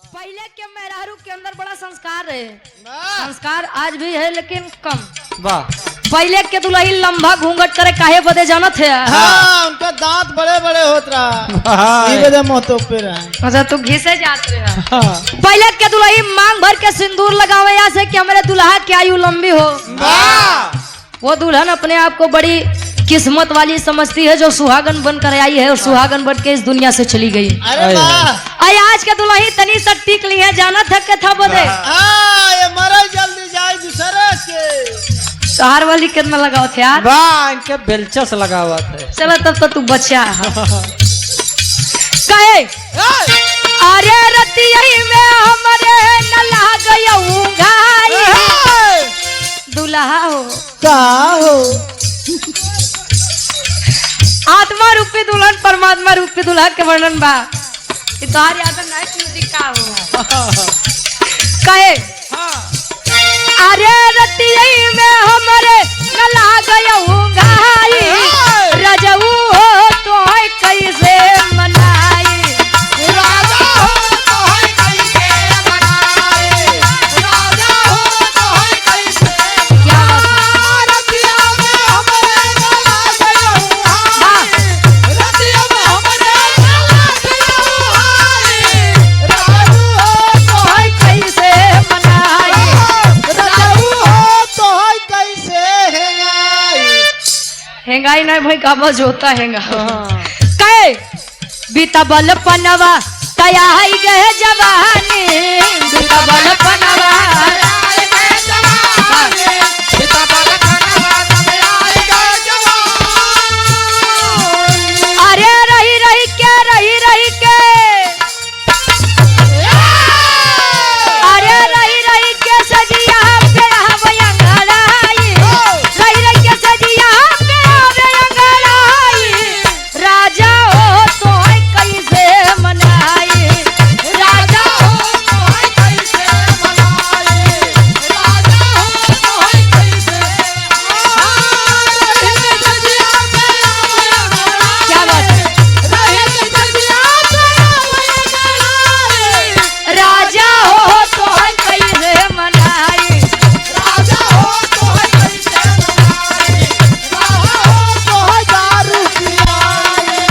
पहले के मेहरारू के अंदर बड़ा संस्कार है, संस्कार आज भी है लेकिन कम। वाह। पहले के दुल्ही लंबा घूंघट करे काहे बदे जानत है? हाँ, उनका दांत बड़े बड़े होत रहा, बदे मोतो पे रहा। अच्छा तू घिसे जात रहे। हाँ। पहले के दुल्ही मांग भर के सिंदूर लगावे ऐसे कि हमारे दुल्हा की आयु लंबी हो। वो दुल्हन अपने आप को बड़ी किस्मत वाली समझती है जो सुहागन बनकर आई है और सुहागन बन के इस दुनिया से चली गई। अरे वाह। आई आज के दुल्ही तनी सा टिक ली है, जाना था के था बदे। ये मरे जल्दी जाए दूसरे के। सहार वाली कितना लगाओ थे यार? वाह, इनके बेलचस लगा हुआ था। चलो तब तो तू बच्चा कहे अरे रतिया में हमारे न लागयऊ घाई दुल्हा हो का हो आत्मा रूपी दुल्हन परमात्मा रूपी दुल्हा के वर्णन बा। तुम्हारी आदत नहीं म्यूजिक का हो कहे अरे रतिया में हमारे न लागयऊ घाई रजऊ हो तो कैसे मनाई राजा हो तो है कैसे मनाए, राजा हो तो है कैसे। क्या बात है? रतिया में हमरे गला गयऊ हाय, रतिया में हमरे गला गयऊ हाय, राजू हो तो है कैसे मनाई राजू हो तो है कैसे हेंगाई। हेंगाई नहीं भाई काबज होता हेंगा कहे बीता बल पनवा तया गए जवानी बीता बल पनवा अरे रही रही के अरे रही रही के सजिया पे आवे अंगड़ाई रही रही के सजिया पे आवे अंगड़ाई राजा हो तो है कैसे मनाई राजा हो तो है कैसे मनाई राजा हो तो है कैसे क्या बात है? राजा हो तो है कैसे मनाई राजा हो तो है कैसे मनाए, राजा हो तो है दारू पियाए।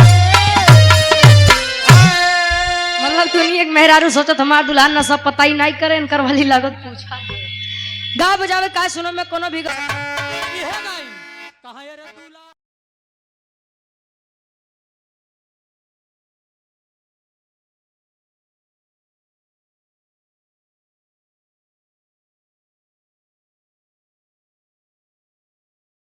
मतलब तुम एक मेहरारू सोचत हमार दुल्हन न सब पता ही नहीं करे इनकर वाली लागत पूछा गा बजावे का सुनो में कोनो भी